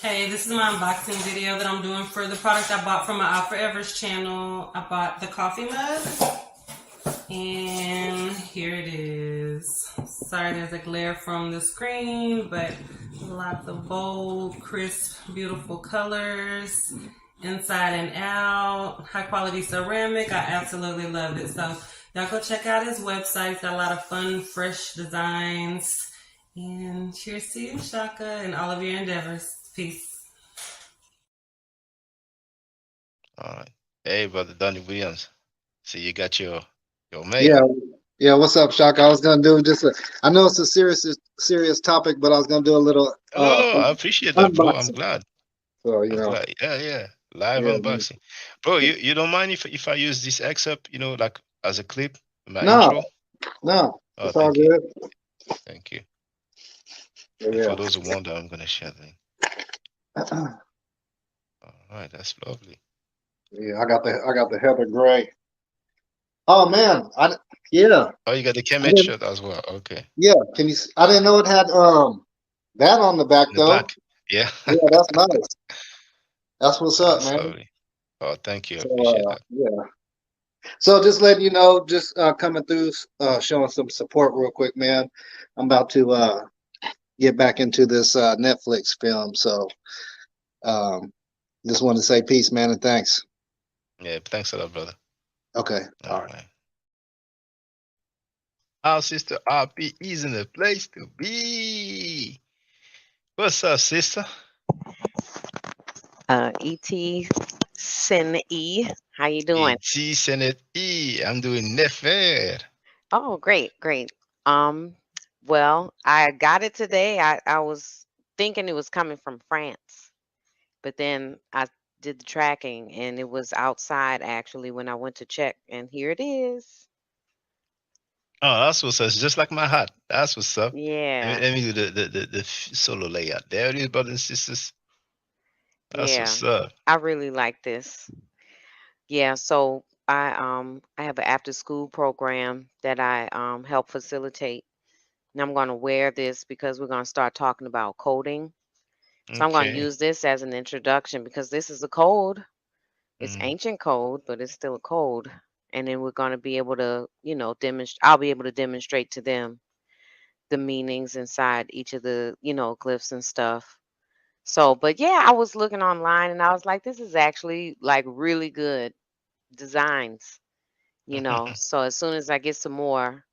Hey, this is my unboxing video that I'm doing for the product I bought from my Out Forever's channel. I bought the coffee mug, and here it is. Sorry there's a glare from the screen, but lots of bold, crisp, beautiful colors, inside and out, high quality ceramic. I absolutely loved it. So y'all go check out his website. It's got a lot of fun, fresh designs. And cheers to you, Shaka, and all of your endeavors. Peace. All right. Hey, brother Donnie Williams. See, you got your mate. Yeah, yeah. What's up, Shaka? I was gonna do just I know it's a serious topic, but I was gonna do a little Oh no, I appreciate that, bro. I'm unboxing. glad. So I'm glad. Yeah, yeah. Live yeah. unboxing, bro. You don't mind if I use this excerpt, like as a clip in my No, intro? no, Oh, it's all thank you, good. thank you. And Yeah. for those who wonder, I'm gonna share the link. All right, that's lovely. Yeah, I got the Heather Gray. Oh man, yeah. Oh, you got the I Kemet didn't, shirt as well. Okay, yeah. I didn't know it had that on the back in the though. back. Yeah, Yeah, that's nice. That's what's up, that's man. lovely. Oh, thank you. I So appreciate that. yeah. So just letting you know, just coming through, showing some support real quick, man. I'm about to get back into this Netflix film. So um, just wanted to say peace, man, and thanks. Yeah, thanks a lot, brother. Okay. All All right. right. Our sister RP is in the place to be. What's up, sister? ET Sin E. How you doing? E.T. Senate E. I'm doing nefer. Oh, great, great. Um, well, I got it today. I was thinking it was coming from France, but then I did the tracking and it was outside actually when I went to check, and here it is. Oh, that's what's up. It's just like my hat. That's what's up. Yeah, Let me do the solo layout. There it is, brothers and sisters. That's yeah. what's up. I really like this. Yeah, so I have an after school program that I help facilitate. And I'm going to wear this because we're going to start talking about coding. So I'm going to Okay. use this as an introduction because this is a code. It's Mm. ancient code, but it's still a code. And then we're going to be able to, demonstrate. I'll be able to demonstrate to them the meanings inside each of the, glyphs and stuff. So, but yeah, I was looking online and I was like, this is actually like really good designs. So as soon as I get some more,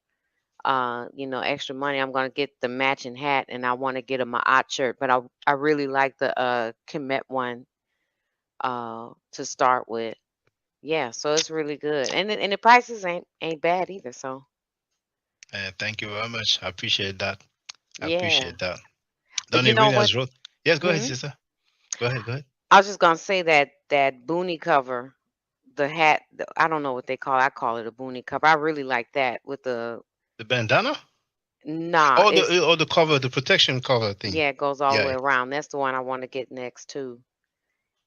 extra money, I'm gonna get the matching hat, and I want to get a Ma'at shirt. But I really like the Kemet one to start with. Yeah, so it's really good, and the prices ain't bad either. So Thank you very much. I appreciate that. I yeah, appreciate that. but you Donnie know what? Williams wrote. Yes, go ahead, Hmm? sister. Go ahead, go ahead. I was just gonna say that boonie cover, the hat. I don't know what they call. It. I call it a boonie cover. I really like that with the The bandana? nah. Oh, It's the cover, the protection cover thing. yeah, it goes all the Yeah. way around. That's the one I want to get next too.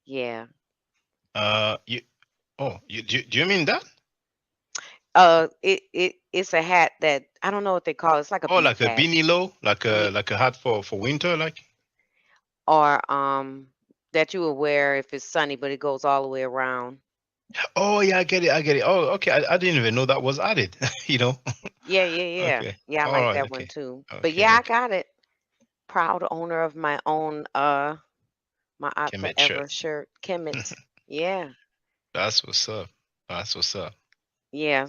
Yeah. You. Oh, do you mean that? It's a hat that I don't know what they call it. It's like a Oh, beach like a hat. beanie low, Yeah, like a hat for winter, like. or that you would wear if it's sunny, but it goes all the way around. Oh yeah, I get it. I get it. Oh, okay. I didn't even know that was added. You know. Yeah, yeah, yeah. Okay. Yeah, I All like right. that one Okay. too. But Okay. yeah, I Okay. got it. Proud owner of my own my Out Kemet shirt. Forever shirt. Kemet. Yeah. That's what's up. That's what's up. Yeah.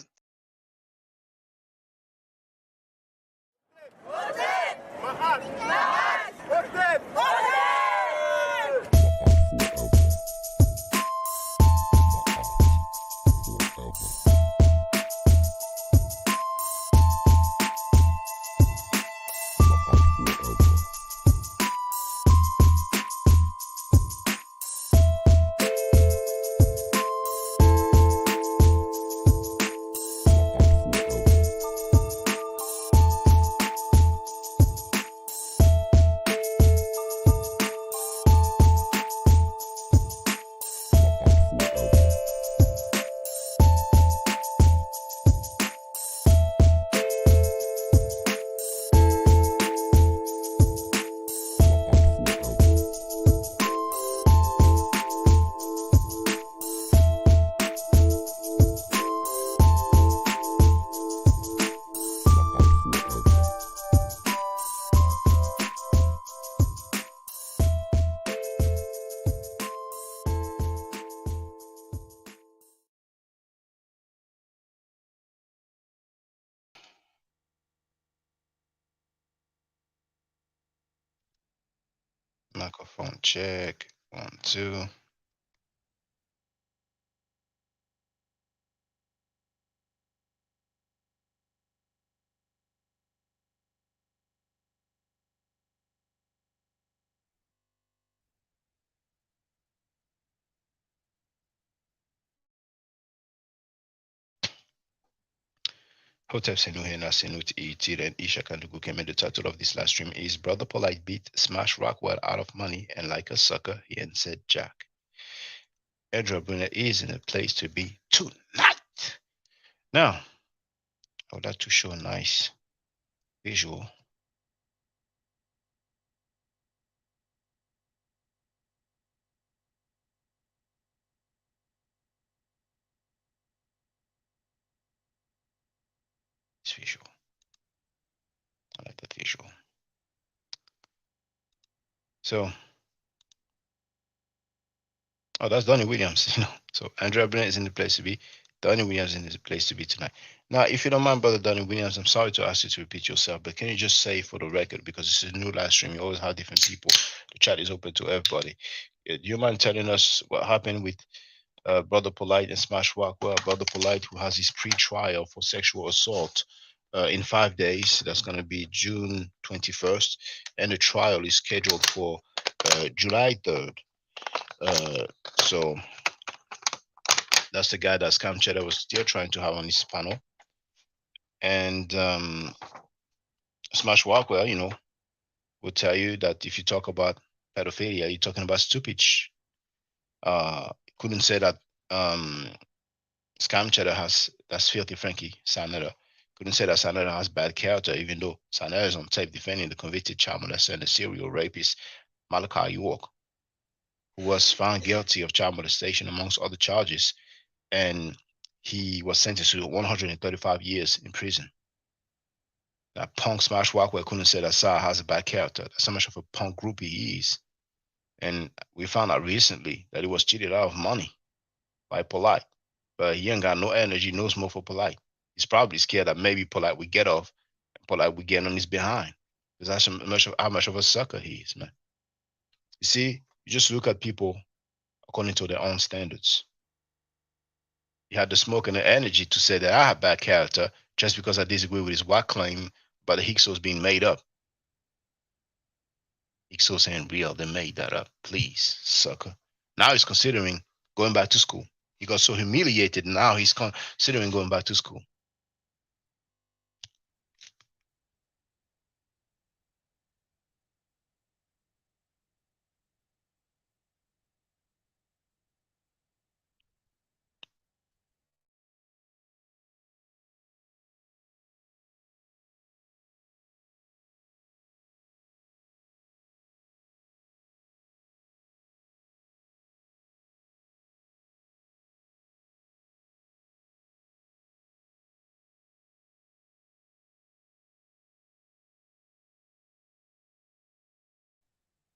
Microphone check. 1, 2. Hotep Senuhena Senut Itir and Isha Kanduku came in. The title of this live stream is Brother Polight beat Smash Rockwell out of money, and like a sucker, he and said Jack. Andrew Bruner is in a place to be tonight. Now, I would like to show a nice visual. This visual. I like that visual. So, oh, that's Donnie Williams, So Andrea Bennett is in the place to be. Donnie Williams is in the place to be tonight. Now, if you don't mind, Brother Donnie Williams, I'm sorry to ask you to repeat yourself, but can you just say for the record, because this is a new live stream, you always have different people. The chat is open to everybody. Do you mind telling us what happened with Brother Polight and Smash Rockwell? Brother Polight, who has his pre-trial for sexual assault in 5 days. That's going to be June 21st. And the trial is scheduled for July 3rd. So that's the guy that Scam Cheddar was still trying to have on his panel. And Smash Rockwell, will tell you that if you talk about pedophilia, you're talking about stupid. Couldn't say that Scam Cheddar that's filthy Frankie Sanetta. Couldn't say that Sanetta has bad character, even though Sanetta is on tape defending the convicted child molester and the serial rapist Malachi York, who was found guilty of child molestation amongst other charges, and he was sentenced to 135 years in prison. That punk Smash Rockwell couldn't say that Sarah has a bad character. That's how much of a punk groupie he is. And we found out recently that he was cheated out of money by Polight. But he ain't got no energy, no smoke for Polight. He's probably scared that maybe Polight would get off and Polight would get on his behind. Because that's how much of a sucker he is, man. You see, you just look at people according to their own standards. He had the smoke and the energy to say that I have bad character just because I disagree with his white claim about the Hyksos being made up. Hyksos ain't real. They made that up. Please, sucker. Now he's considering going back to school. He got so humiliated. Now he's considering going back to school.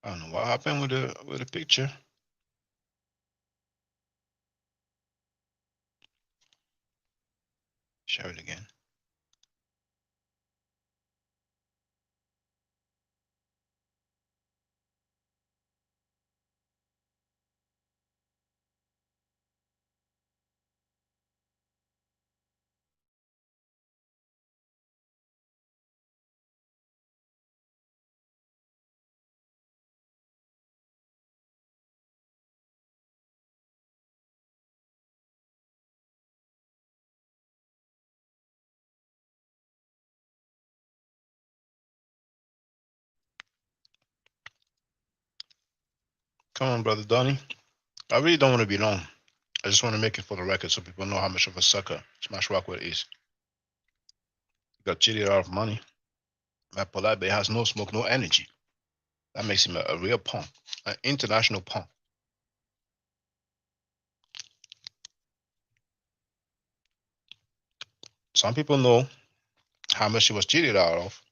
I don't know what happened with the picture. Share it again. Come on, brother Donnie. I really don't want to be long. I just want to make it for the record so people know how much of a sucker Smash Rockwell is. He got cheated out of money. That Polight, but he has no smoke, no energy. That makes him a real punk, an international punk. Some people know how much he was cheated out of.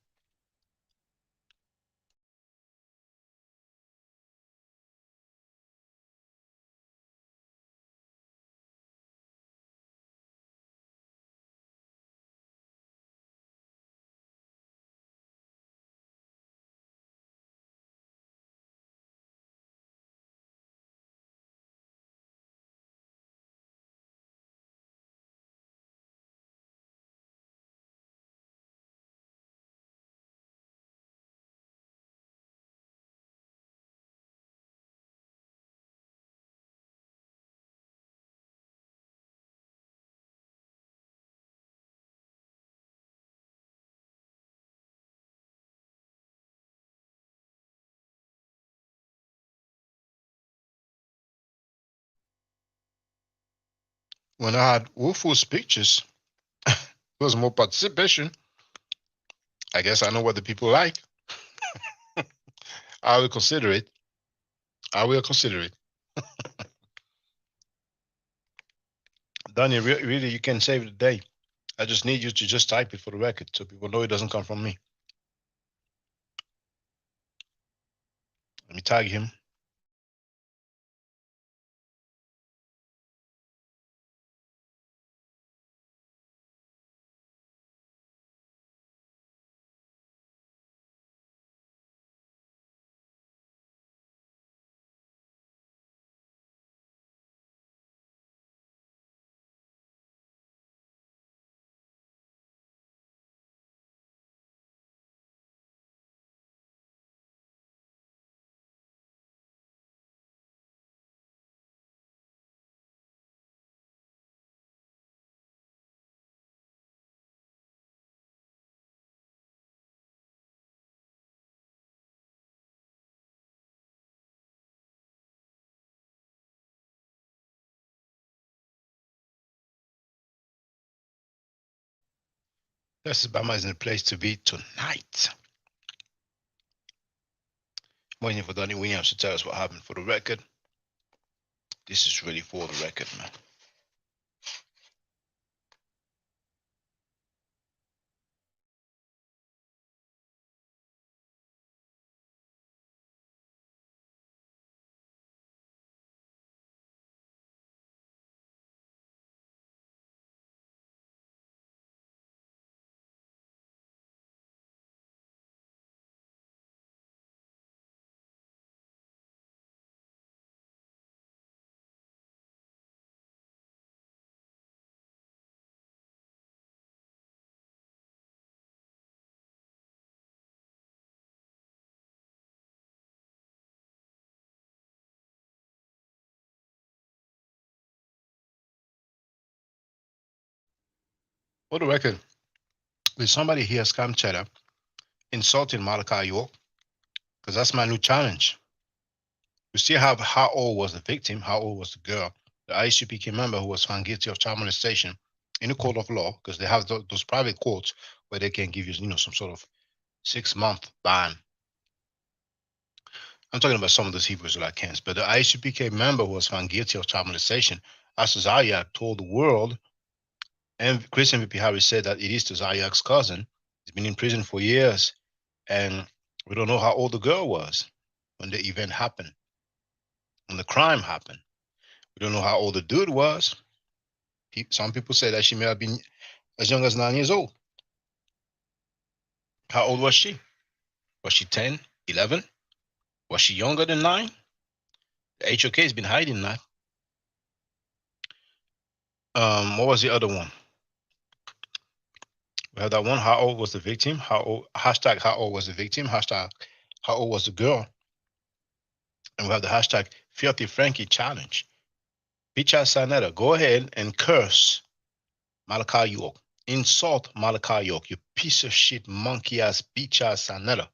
when I had Wolf's pictures, there was more participation. I guess I know what the people like. I will consider it. I will consider it. Daniel, really, you can save the day. I just need you to just type it for the record so people know it doesn't come from me. Let me tag him. This is Bama is in the place to be tonight. I'm waiting for Donnie Williams to tell us what happened for the record. This is really for the record, man. For the record, did somebody hear Scam Cheddar insulting Malachi York? Because that's my new challenge. We still have how old was the victim, how old was the girl, the ICPK member who was found guilty of child molestation in a court of law, because they have those private courts where they can give you, some sort of 6-month ban. I'm talking about some of those Hebrews like camps, but the ICPK member who was found guilty of child molestation, as Zayak told the world, and Chris MVP Harris said that it is to Zayak's cousin. He's been in prison for years, and we don't know how old the girl was when the event happened, when the crime happened. We don't know how old the dude was. Some people say that she may have been as young as 9 years old. How old was she? Was she 10, 11? Was she younger than 9? The HOK has been hiding that. What was the other one? We have that one. How old was the victim? How old? Hashtag how old was the victim? Hashtag how old was the girl? And we have the hashtag Filthy Frankie challenge. Bicha Sanetta, go ahead and curse Malachi York. Insult Malachi York, you piece of shit, monkey ass Bicha Sanetta.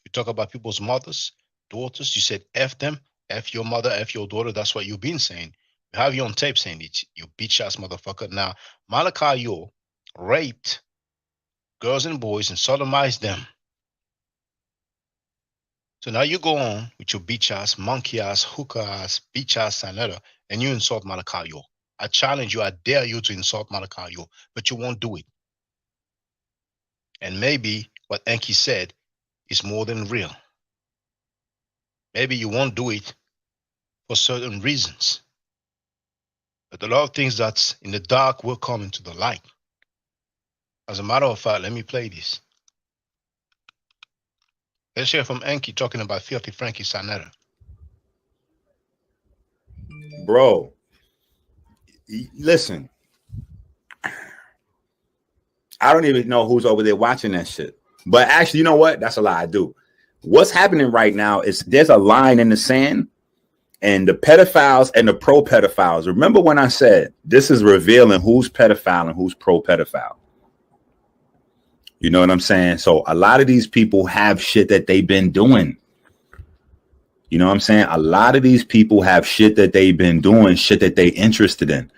You talk about people's mothers, daughters. You said F them, F your mother, F your daughter. That's what you've been saying. We have you on tape saying it, you bitch ass motherfucker. Now, Malachi York raped girls and boys and sodomized them. So now you go on with your bitch ass, monkey ass, hooker ass, bitch ass Sanetta, and you insult Malachi York. I challenge you, I dare you to insult Malachi York, but you won't do it. And maybe what Enki said is more than real. Maybe you won't do it for certain reasons. But a lot of things that's in the dark will come into the light. As a matter of fact, let me play this. Let's hear from Enki talking about Filthy Frankie Sanetta. Bro, listen. I don't even know who's over there watching that shit. But actually, you know what? That's a lie. I do. What's happening right now is there's a line in the sand, and the pedophiles and the pro-pedophiles. Remember when I said this is revealing who's pedophile and who's pro-pedophile? You know what I'm saying? So a lot of these people have shit that they've been doing. You know what I'm saying? A lot of these people have shit that they've been doing, shit that they interested in.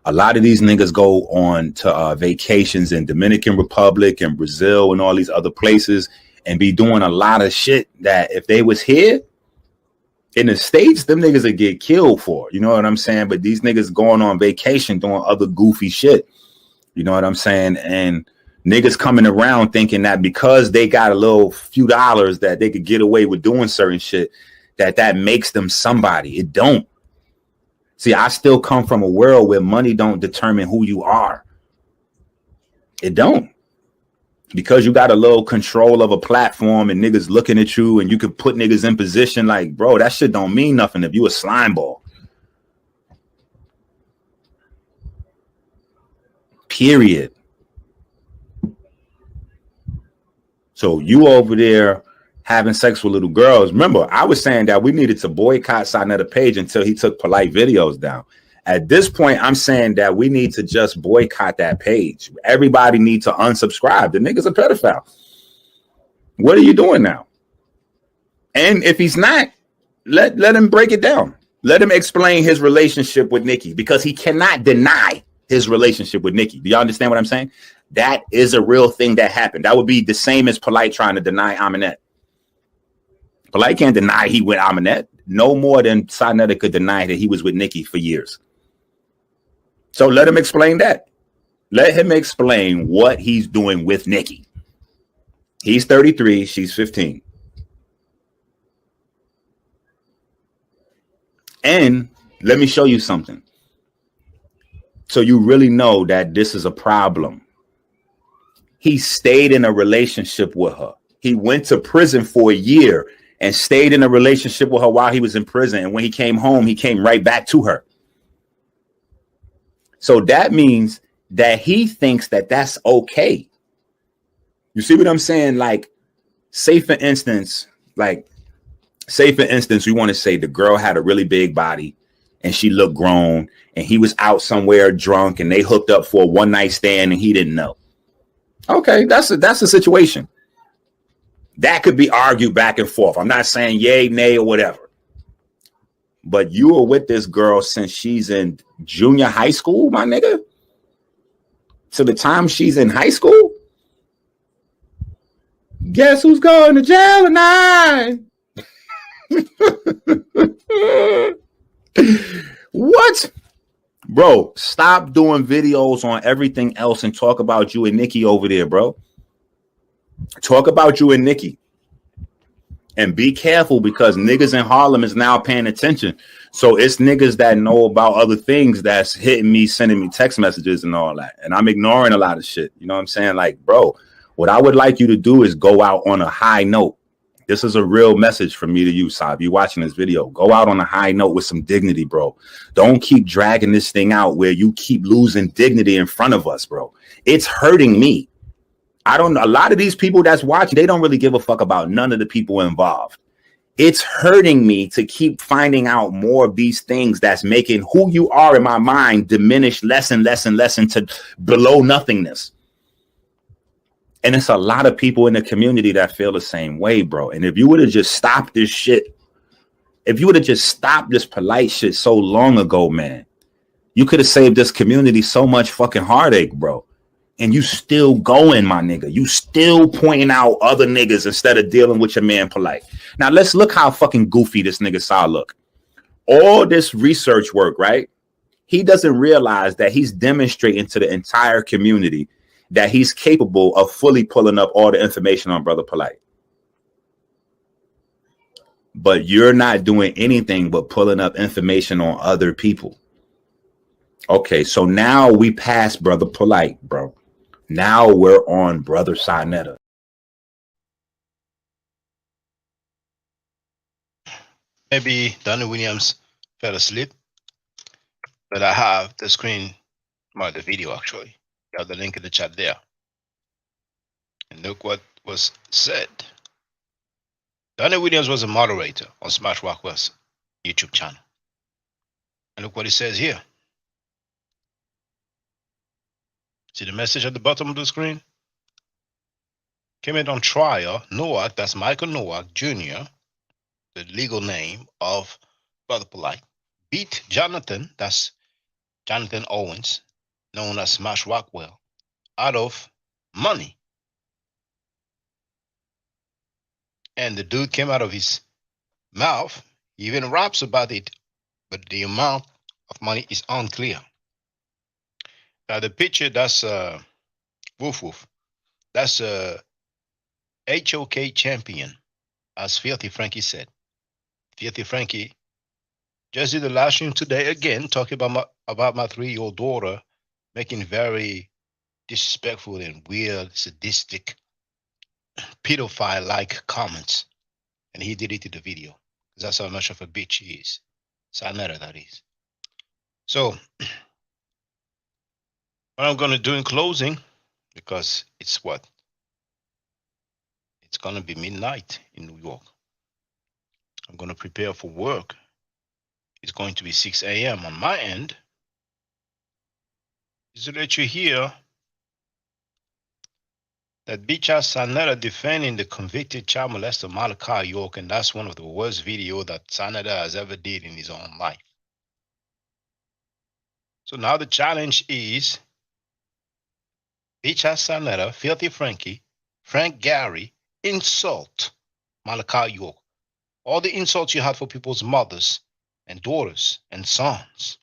A lot of these niggas go on to vacations in Dominican Republic and Brazil and all these other places and be doing a lot of shit that if they was here in the States, them niggas would get killed for. You know what I'm saying? But these niggas going on vacation doing other goofy shit. You know what I'm saying? And niggas coming around thinking that because they got a little few dollars that they could get away with doing certain shit, that makes them somebody. It don't. See, I still come from a world where money don't determine who you are. It don't. Because you got a little control of a platform and niggas looking at you and you can put niggas in position like, bro, that shit don't mean nothing if you a slime ball. Period. So you over there having sex with little girls. Remember, I was saying that we needed to boycott Sarnetta Page until he took Polight videos down. At this point, I'm saying that we need to just boycott that page. Everybody needs to unsubscribe. The nigga's a pedophile. What are you doing now? And if he's not, let him break it down. Let him explain his relationship with Nicki, because he cannot deny his relationship with Nicki. Do y'all understand what I'm saying? That is a real thing that happened. That would be the same as Polight trying to deny Aminette. Polight can't deny he with Aminette no more than Sarnetta could deny that he was with Nicki for years. So let him explain that. Let him explain what he's doing with Nicki. He's 33, she's 15. And let me show you something. So you really know that this is a problem. He stayed in a relationship with her. He went to prison for a year and stayed in a relationship with her while he was in prison. And when he came home, he came right back to her. So that means that he thinks that that's okay. You see what I'm saying? Like, say for instance, we want to say the girl had a really big body and she looked grown and he was out somewhere drunk and they hooked up for a one night stand and he didn't know. Okay, that's a situation. That could be argued back and forth. I'm not saying yay, nay, or whatever. But you were with this girl since she's in junior high school, my nigga? To the time she's in high school? Guess who's going to jail tonight? What? Bro, stop doing videos on everything else and talk about you and Nicki over there, bro. Talk about you and Nicki. And be careful because niggas in Harlem is now paying attention. So it's niggas that know about other things that's hitting me, sending me text messages and all that. And I'm ignoring a lot of shit. You know what I'm saying? Like, bro, what I would like you to do is go out on a high note. This is a real message from me to you, Saab. You watching this video. Go out on a high note with some dignity, bro. Don't keep dragging this thing out where you keep losing dignity in front of us, bro. It's hurting me. A lot of these people that's watching, they don't really give a fuck about none of the people involved. It's hurting me to keep finding out more of these things that's making who you are in my mind diminish less and less and less into below nothingness. And it's a lot of people in the community that feel the same way, bro. And if you would have just stopped this shit, if you would have just stopped this Polight shit so long ago, man, you could have saved this community so much fucking heartache, bro. And you still going, my nigga. You still pointing out other niggas instead of dealing with your man Polight. Now, let's look how fucking goofy this nigga saw look. All this research work, right? He doesn't realize that he's demonstrating to the entire community that he's capable of fully pulling up all the information on Brother Polight. But you're not doing anything but pulling up information on other people. Okay, so now we passed Brother Polight, bro. Now we're on Brother Sarnetta. Maybe Donnie Williams fell asleep, but I have the screen, well, the video actually. You have the link in the chat there. And look what was said. Donnie Williams was a moderator on Smash Rockwell's YouTube channel. And look what he says here. See the message at the bottom of the screen? Came in on trial, Nowak, that's Michael Nowak Jr., the legal name of Brother Polight, beat Jonathan, that's Jonathan Owens, known as Smash Rockwell, out of money. And the dude came out of his mouth, he even raps about it, but the amount of money is unclear. Now the picture, that's Woof Woof. That's a HOK champion, as Filthy Frankie said. Filthy Frankie just did the live stream today again, talking about my 3-year-old daughter making very disrespectful and weird, sadistic, pedophile-like comments, and he deleted the video because that's how much of a bitch he is. Sanera, that is. So, what I'm gonna do in closing, because it's what? It's gonna be midnight in New York. I'm gonna prepare for work. It's going to be 6 a.m. on my end. Is to let you hear that Bicha Sanera defending the convicted child molester Malachi York, and that's one of the worst videos that Sanera has ever did in his own life. So now the challenge is Bicha Sanera, Filthy Frankie, Frank Gary, insult Malachi York. All the insults you had for people's mothers and daughters and sons.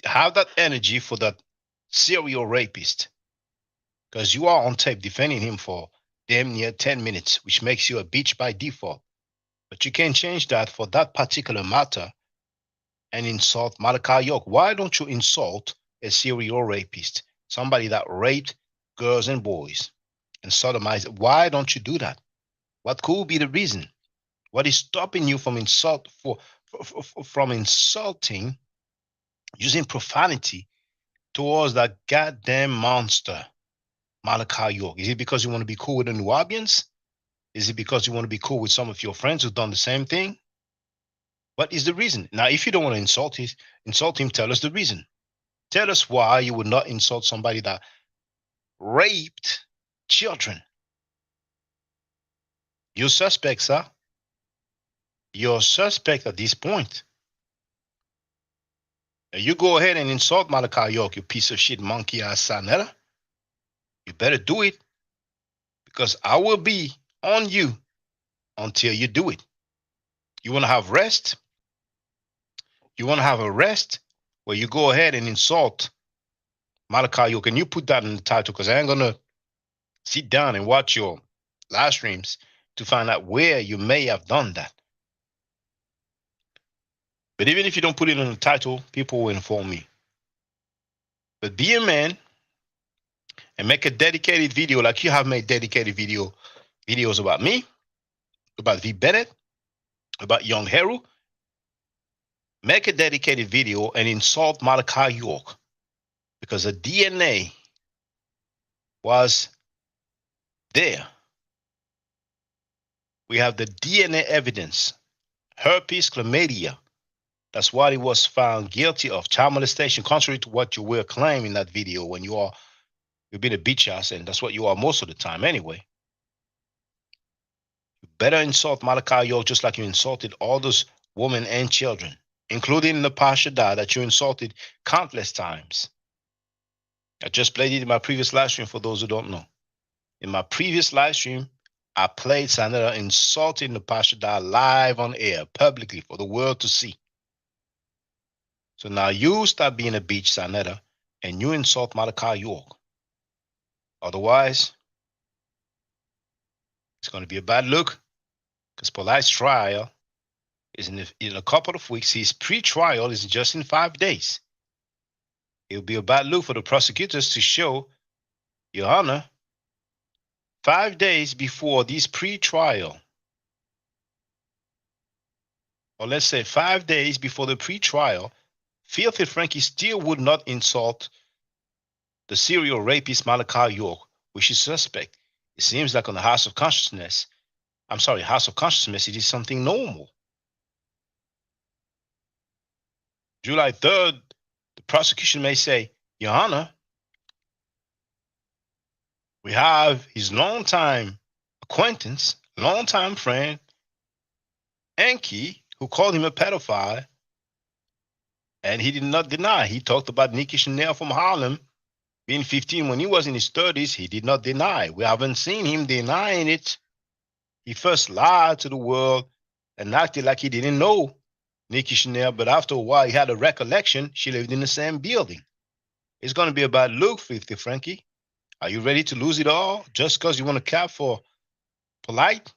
Have that energy for that serial rapist, because you are on tape defending him for damn near 10 minutes, which makes you a bitch by default. But you can't change that for that particular matter and insult Malachi York. Why don't you insult a serial rapist, somebody that raped girls and boys and sodomized? Why don't you do that? What could be the reason? What is stopping you from from insulting, using profanity towards that goddamn monster, Malachi York? Is it because you want to be cool with the Nubians? Is it because you want to be cool with some of your friends who've done the same thing? What is the reason? Now, if you don't want to insult him, tell us the reason. Tell us why you would not insult somebody that raped children. You're suspect, sir. You're suspect at this point. Now you go ahead and insult Malachi York, you piece of shit monkey ass Sanera. You better do it, because I will be on you until you do it. You want to have rest? You want to have a rest? Well, you go ahead and insult Malachi York, and you put that in the title, because I ain't going to sit down and watch your live streams to find out where you may have done that. But even if you don't put it in the title, people will inform me. But be a man and make a dedicated video like you have made dedicated videos about me, about V. Bennett, about Young Heru. Make a dedicated video and insult Malachi York, because the DNA was there. We have the DNA evidence, herpes chlamydia. That's why he was found guilty of child molestation, contrary to what you were claiming in that video when you've been a bitch ass, and that's what you are most of the time anyway. You better insult Malachi York just like you insulted all those women and children, including the Pasha Da that you insulted countless times. I just played it in my previous live stream for those who don't know. In my previous live stream, I played Sanera insulting the Pasha Da live on air, publicly, for the world to see. So now you stop being a bitch, Sanera, and you insult Malachi York. Otherwise, it's going to be a bad look, because Polight's trial is in a couple of weeks. His pre-trial is just in 5 days. It will be a bad look for the prosecutors to show, Your Honor, 5 days before this pre-trial, or let's say 5 days before the pre-trial, Filthy Frankie still would not insult the serial rapist Malachi York, which is suspect. It seems like on the House of Consciousness, it is something normal. July 3rd, the prosecution may say, Your Honor, we have his longtime acquaintance, longtime friend, Enki, who called him a pedophile, And he did not deny. He talked about Nikki Chanel from Harlem being 15 when he was in his 30s. He did not deny. We haven't seen him denying it. He first lied to the world and acted like he didn't know Nikki Chanel, but after a while, he had a recollection. She lived in the same building. It's going to be about Luke 50, Frankie. Are you ready to lose it all just because you want to cap for Polight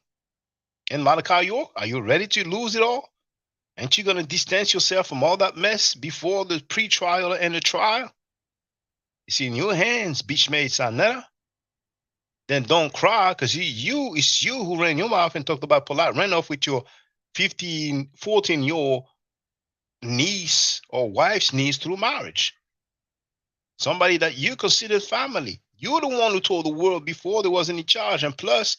and Malachi York? Are you ready to lose it all? Ain't you going to distance yourself from all that mess before the pre-trial and the trial? It's in your hands, bitch-made Sanetta. Then don't cry, because it's you who ran your mouth and talked about Polight. Ran off with your 14-year-old niece or wife's niece through marriage. Somebody that you considered family. You're the one who told the world before there was any charge. And plus,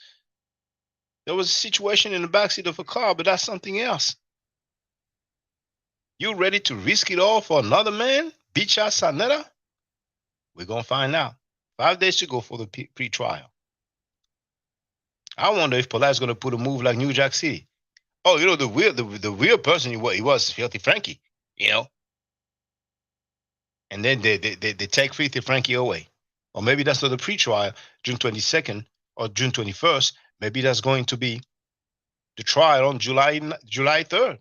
there was a situation in the backseat of a car, but that's something else. You ready to risk it all for another man? Bitch-ass Sanetta? We're going to find out. 5 days to go for the pre-trial. I wonder if Polight's going to put a move like New Jack City. Oh, you know, the real person he was Filthy Frankie, you know. And then they take Filthy Frankie away. Or maybe that's not the pre-trial, June 22nd or June 21st. Maybe that's going to be the trial on July 3rd.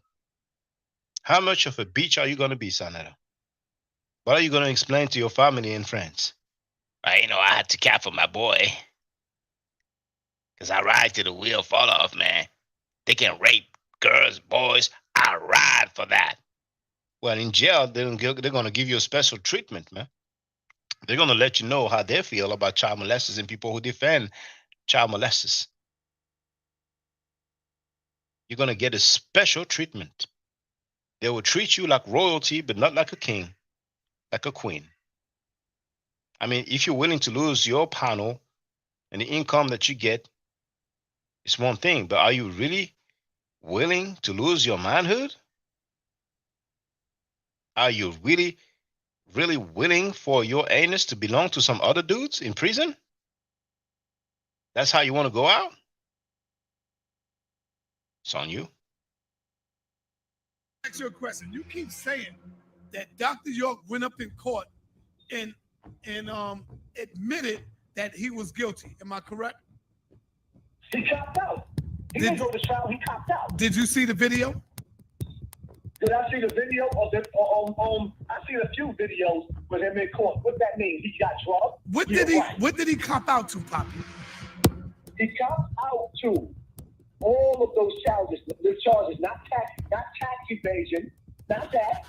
How much of a bitch are you going to be, Sanetta? What are you going to explain to your family and friends? I had to cap for my boy. Because I ride to the wheel fall off, man. They can rape girls, boys. I ride for that. Well, in jail, they're going to give you a special treatment, man. They're going to let you know how they feel about child molesters and people who defend child molesters. You're going to get a special treatment. They will treat you like royalty, but not like a king, like a queen. I mean, if you're willing to lose your panel and the income that you get, it's one thing, but are you really willing to lose your manhood? Are you really willing for your anus to belong to some other dudes in prison? That's how you want to go out? It's on you. Ask you a question. You keep saying that Dr. York went up in court and admitted that he was guilty. Am I correct? He copped out. He didn't go to trial. He copped out. Did you see the video? Did I see the video? I seen a few videos with him in court. What that mean? He got drugged. What did he cop out to, Poppy? He copped out to all of those charges. The charges, not tax evasion, not that.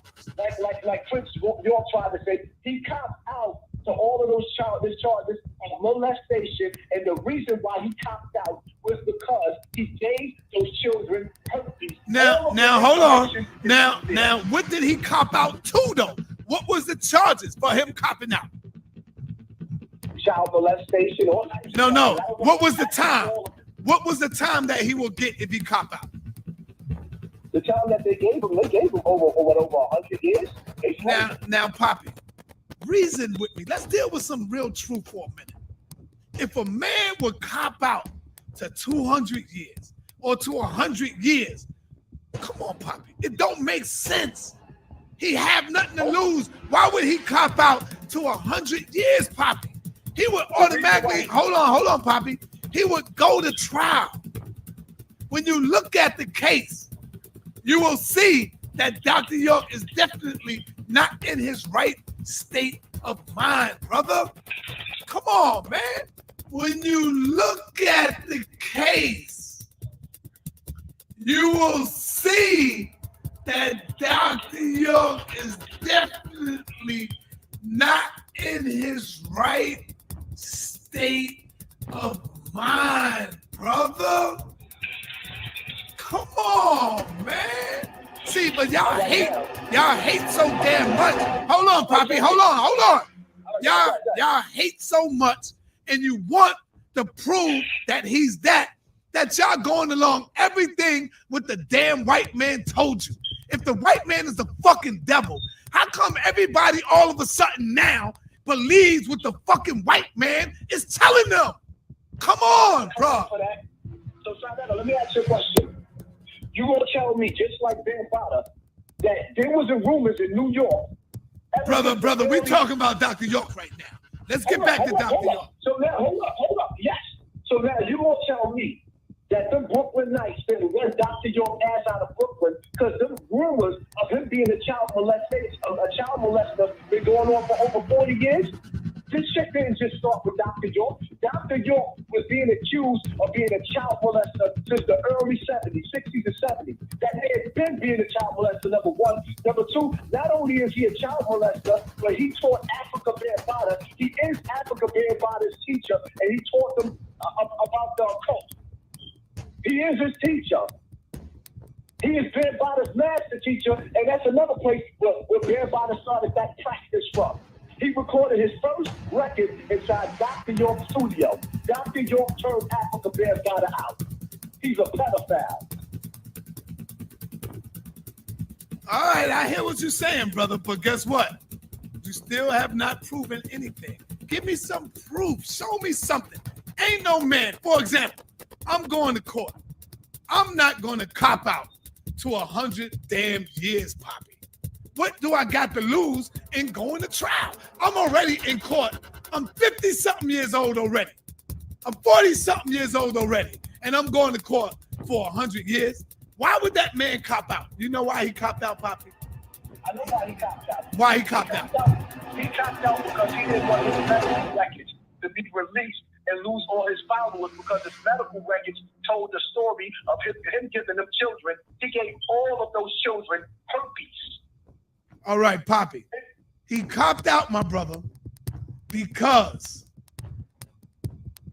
Like Prince York tried to say, he copped out to all of those charges of molestation, and the reason why he copped out was because he gave those children herpes. Now, hold on. Now, what did he cop out to, though? What was the charges for him copping out? Child molestation. No. What was the time? What was the time that he will get if he cop out? The time that they gave him over 100 years. Now, Poppy, reason with me. Let's deal with some real truth for a minute. If a man would cop out to 200 years or to 100 years, come on, Poppy, it don't make sense. He have nothing to lose. Why would he cop out to 100 years, Poppy? He would automatically, hold on, Poppy. He would go to trial. When you look at the case, you will see that Dr. York is definitely not in his right state of mind, brother. Come on, man. When you look at the case, you will see that Dr. York is definitely not in his right state of mind, brother. Come on, man. See, but y'all hate so damn much. Hold on, Poppy. Hold on. Y'all hate so much, and you want to prove that he's that y'all going along everything with the damn white man told you. If the white man is the fucking devil, how come everybody all of a sudden now believes what the fucking white man is telling them? Come on, bro. So, Sanetta, let me ask you a question. You gonna tell me, just like Ben Potter, that there was rumors in New York. Brother, we talking about Dr. York right now. Let's get back to Dr. York. So now, hold up. Yes. So now you gonna tell me that the Brooklyn Knights didn't run Dr. York ass out of Brooklyn because the rumors of him being a child molester been going on for over 40 years? This shit didn't just start with Dr. York. Dr. York was being accused of being a child molester since the early 70s, 60s and 70s. That man had been being a child molester, number one. Number two, not only is he a child molester, but he taught Africa Bambaataa. He is Africa Bambaataa's teacher, and he taught them about the occult. He is his teacher. He is Bambaataa's master teacher, and that's another place where Bambaataa started that practice from. He recorded his first record inside Dr. York's studio. Dr. York turned Africa Bambaataa out. He's a pedophile. All right, I hear what you're saying, brother, but guess what? You still have not proven anything. Give me some proof. Show me something. Ain't no man. For example, I'm going to court. I'm not going to cop out to 100 damn years, Poppy. What do I got to lose in going to trial? I'm already in court. I'm 50-something years old already. I'm 40-something years old already. And I'm going to court for 100 years. Why would that man cop out? You know why he copped out, Poppy? I know why he copped out. Why he copped out? He copped out because he didn't want his medical records to be released and lose all his followers because his medical records told the story of him giving them children. He gave all of those children herpes. All right, Poppy. He copped out, my brother, because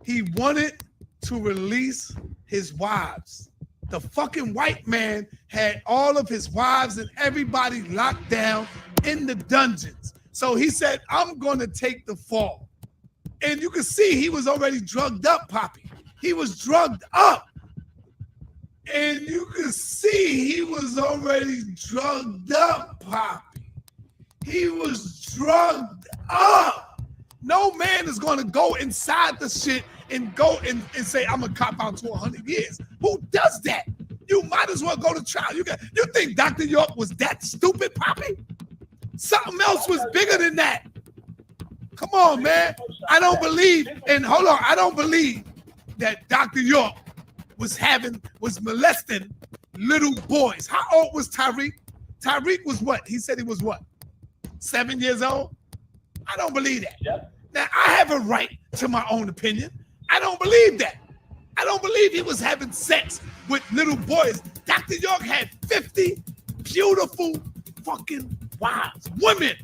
he wanted to release his wives. The fucking white man had all of his wives and everybody locked down in the dungeons. So he said, I'm going to take the fall. And you can see he was already drugged up, Poppy. He was drugged up. And you can see he was already drugged up, Poppy. He was drugged up. No man is going to go inside the shit and go and say, I'm going to cop out to 100 years. Who does that? You might as well go to trial. You think Dr. York was that stupid, Poppy? Something else was bigger than that. Come on, man. I don't believe, and hold on, I don't believe that Dr. York was molesting little boys. How old was Tyreek? Tyreek was what? He said he was what? 7 years old? I don't believe that. Yep. Now, I have a right to my own opinion. I don't believe that. I don't believe he was having sex with little boys. Dr. York had 50 beautiful fucking wives, women.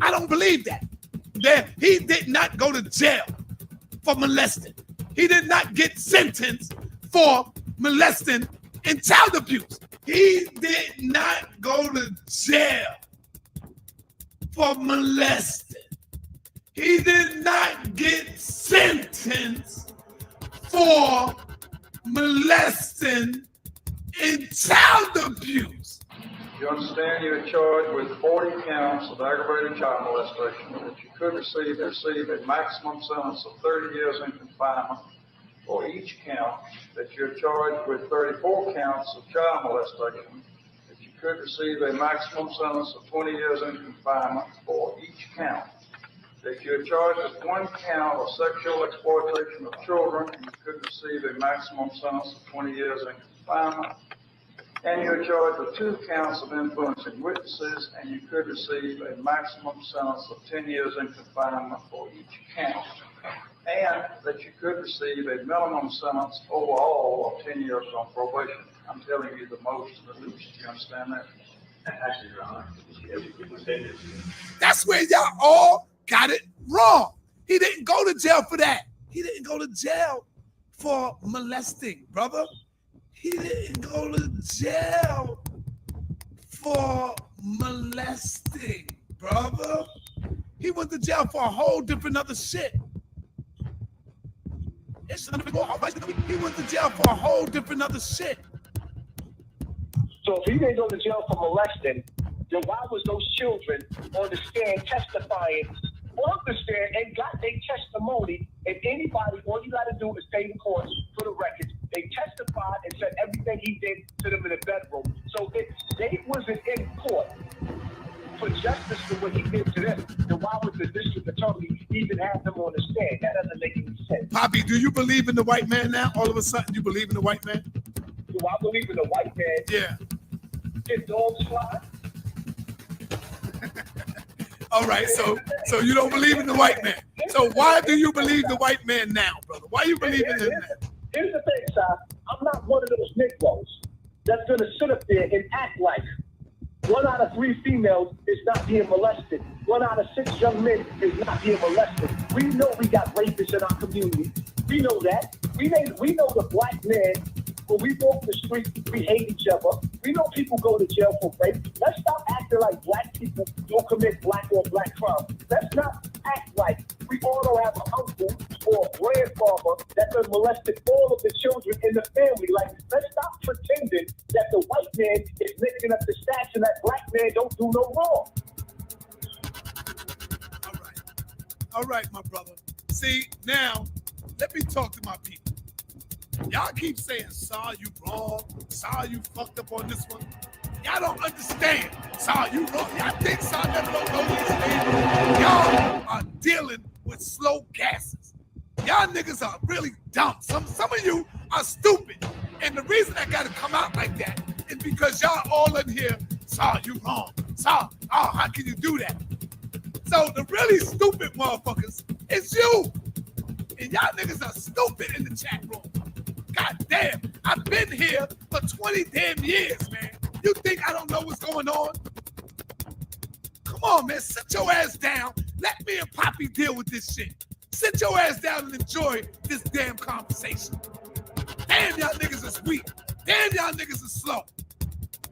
I don't believe that. He did not go to jail for molesting. He did not get sentenced for molesting and child abuse. He did not go to jail for molesting. He did not get sentenced for molesting and child abuse. You understand you're charged with 40 counts of aggravated child molestation that you could receive a maximum sentence of 30 years in confinement for each count, that you're charged with 34 counts of child molestation, that you could receive a maximum sentence of 20 years in confinement for each count, that you're charged with 1 count of sexual exploitation of children, and you could receive a maximum sentence of 20 years in confinement, and you're charged with 2 counts of influencing witnesses, and you could receive a maximum sentence of 10 years in confinement for each count, and that you could receive a minimum sentence overall of 10 years on probation. I'm telling you the most and the least. You understand that? Actually, Your Honor, that's where y'all all got it wrong. He didn't go to jail for that. He didn't go to jail for molesting, brother. He didn't go to jail for molesting, brother. He went to jail for a whole different other shit. He went to jail for a whole different other shit. So if he didn't go to jail for molesting, then why was those children on the stand testifying on the stand and got their testimony? And anybody, all you got to do is pay the courts for the records. They testified and said everything he did to them in the bedroom. So if they wasn't in court for justice for what he did to them, then why would the district attorney even have them on the stand? That doesn't make any sense. Poppy, do you believe in the white man now? All of a sudden, you believe in the white man? Do I believe in the white man? Yeah. Did dogs fly? All right, so you don't believe in the white man. So why do you believe the white man now, brother? Why you believe in him now? Here's the thing, Si. I'm not one of those Negroes that's gonna sit up there and act like 1 out of 3 females is not being molested. 1 out of 6 young men is not being molested. We know we got rapists in our community. We know that. We know the black man. When we walk the street, we hate each other. We know people go to jail for rape. Let's stop acting like black people don't commit black on black crime. Let's not act like we all don't have an uncle or a grandfather that done molested all of the children in the family. Like, let's stop pretending that the white man is making up the stats and that black man don't do no wrong. All right, my brother. See, now, let me talk to my people. Y'all keep saying, "Saw you wrong, Saw you fucked up on this one." Y'all don't understand. Saw you wrong. Y'all think Saw never don't know these things. Y'all are dealing with slow gases. Y'all niggas are really dumb. Some of you are stupid. And the reason I gotta come out like that is because y'all all in here, Saw you wrong. Saw, oh, how can you do that? So the really stupid motherfuckers is you. And y'all niggas are stupid in the chat room. God damn, I've been here for 20 damn years, man. You think I don't know what's going on? Come on, man, sit your ass down. Let me and Poppy deal with this shit. Sit your ass down and enjoy this damn conversation. Damn, y'all niggas is weak. Damn, y'all niggas is slow.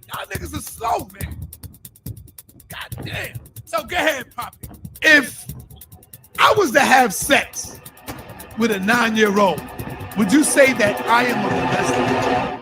Y'all niggas are slow, man. God damn. So go ahead, Poppy. If I was to have sex with a 9-year-old, would you say that I am a molester?